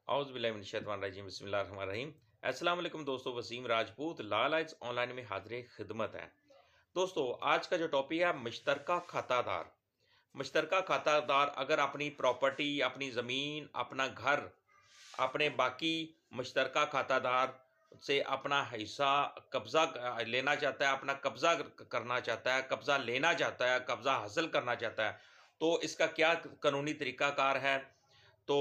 औज़ुबिल्लाहिमिनश्शैतानिर्रजीम बिस्मिल्लाहिर्रहमानिर्रहीम। अस्सलाम वालेकुम दोस्तों, वसीम राजपूत ला लाइट्स ऑनलाइन में हाज़िर खिदमत है। दोस्तों, आज का जो टॉपिक है मुश्तरका खातादार। मुश्तरका खातादार अगर अपनी प्रॉपर्टी, अपनी ज़मीन, अपना घर, अपने बाकी मुश्तरका खातादार से अपना हिस्सा कब्ज़ा लेना चाहता है, अपना कब्ज़ा करना चाहता है, कब्ज़ा लेना चाहता है, कब्ज़ा हासिल करना चाहता है, तो इसका क्या कानूनी तरीक़ाकार है, तो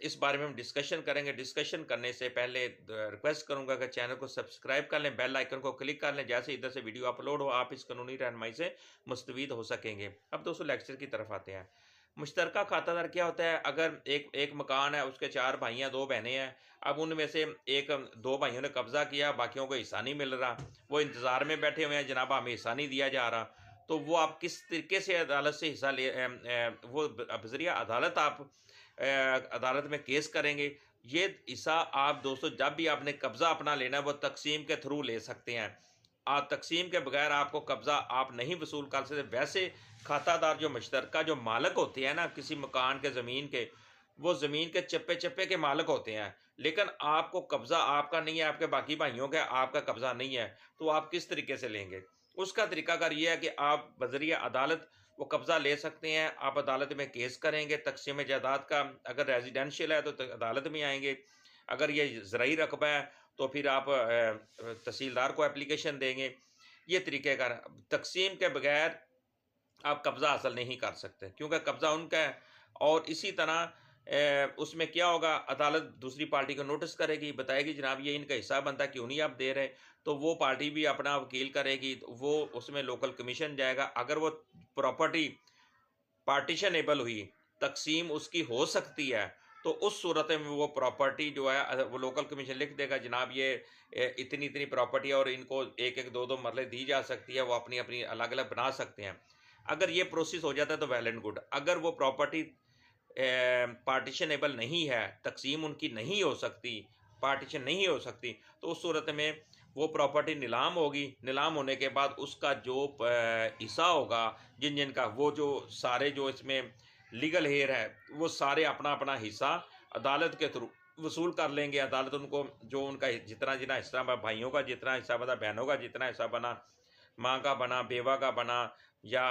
इस बारे में हम डिस्कशन करेंगे। डिस्कशन करने से पहले रिक्वेस्ट करूंगा कि चैनल को सब्सक्राइब कर लें, बेल आइकन को क्लिक कर लें, जैसे इधर से वीडियो अपलोड हो आप इस कानूनी रहनुमाई से मुस्तफीद हो सकेंगे। अब दोस्तों लेक्चर की तरफ आते हैं। मुश्तरका खातादार क्या होता है? अगर एक एक मकान है, उसके 4 भाई हैं, 2 बहनें हैं। अब उनमें से एक 2 भाइयों ने कब्जा किया, बाकियों को हिस्सा नहीं मिल रहा, वो इंतजार में बैठे हुए हैं, जनाब हमें हिस्सा नहीं दिया जा रहा। तो वो आप किस तरीके से अदालत से हिस्सा ले वो बज़रिया अदालत आप अदालत में केस करेंगे। ये हिस्सा आप दोस्तों जब भी आपने कब्ज़ा अपना लेना है वो तकसीम के थ्रू ले सकते हैं। तकसीम के बगैर आपको कब्ज़ा आप नहीं वसूल कर सकते। वैसे खातादार जो मुश्तरका जो मालिक होते हैं ना किसी मकान के, ज़मीन के, वो ज़मीन के चप्पे चप्पे के मालिक होते हैं, लेकिन आपको कब्ज़ा आपका नहीं है, आपके बाकी भाइयों का आपका कब्ज़ा नहीं है, तो आप किस तरीके से लेंगे? उसका तरीकाकार ये है कि आप बज़रिया अदालत वो कब्ज़ा ले सकते हैं। आप अदालत में केस करेंगे तक़सीम जायदाद का। अगर रेजिडेंशियल है तो अदालत में आएंगे, अगर ये ज़रई रकबा है तो फिर आप तहसीलदार को एप्लीकेशन देंगे। ये तरीक़ेकार तक़सीम के बगैर आप कब्ज़ा हासिल नहीं कर सकते, क्योंकि कब्ज़ा उनका है। और इसी तरह उसमें क्या होगा, अदालत दूसरी पार्टी को नोटिस करेगी, बताएगी जनाब ये इनका हिस्सा बनता, क्यों नहीं आप दे रहे, तो वो पार्टी भी अपना वकील करेगी, तो वो उसमें लोकल कमीशन जाएगा। अगर वो प्रॉपर्टी पार्टीशनेबल हुई, तकसीम उसकी हो सकती है, तो उस सूरत में वो प्रॉपर्टी जो है वो लोकल कमीशन लिख देगा, जनाब ये इतनी इतनी प्रॉपर्टी है और इनको एक एक दो दो मरले दी जा सकती है, वो अपनी अपनी अलग अलग बना सकते हैं। अगर ये प्रोसेस हो जाता है तो वेल एंड गुड। अगर वो प्रॉपर्टी पार्टीशनेबल नहीं है, तकसीम उनकी नहीं हो सकती, पार्टीशन नहीं हो सकती, तो उस सूरत में वो प्रॉपर्टी नीलाम होगी। नीलाम होने के बाद उसका जो हिस्सा होगा, जिन जिन का, वो जो सारे जो इसमें लीगल हेयर है, वो सारे अपना अपना हिस्सा अदालत के थ्रू वसूल कर लेंगे। अदालत उनको जो उनका जितना जितना हिस्सा, भाइयों का जितना हिस्सा बना, बहनों का जितना हिस्सा बना, माँ का बना, बेवा का बना, या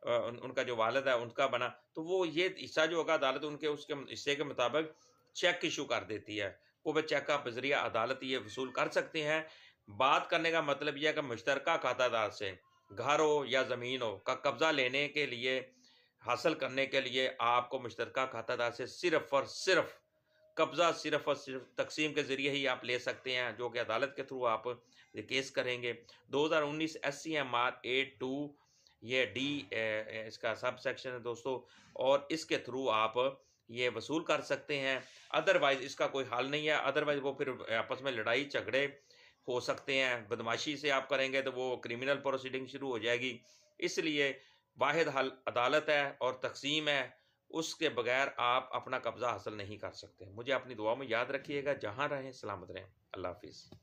उनका जो वालिद है उनका बना, तो वो ये हिस्सा जो होगा अदालत उनके उसके हिस्से के मुताबिक चेक इशू कर देती है। वो चेक का बज़रिया अदालत ये वसूल कर सकते हैं। बात करने का मतलब यह है कि मुश्तरका खातादार से घर हो या ज़मीन हो का कब्ज़ा लेने के लिए, हासिल करने के लिए आपको मुश्तरका खातादार से सिर्फ़ और सिर्फ़ कब्ज़ा सिर्फ़ और सिर्फ़ तकसीम के ज़रिए ही आप ले सकते हैं, जो कि अदालत के थ्रू आप ये केस करेंगे। 2019 SCMR 82 ये डी इसका सब सेक्शन है दोस्तों, और इसके थ्रू आप ये वसूल कर सकते हैं। अदरवाइज़ इसका कोई हल नहीं है। अदरवाइज़ वो फिर आपस में लड़ाई झगड़े हो सकते हैं। बदमाशी से आप करेंगे तो वो क्रिमिनल प्रोसीडिंग शुरू हो जाएगी। इसलिए वाहिद हल अदालत है और तकसीम है, उसके बगैर आप अपना कब्ज़ा हासिल नहीं कर सकते। मुझे अपनी दुआ में याद रखिएगा। जहाँ रहें सलामत रहें। अल्लाह हाफ़िज़।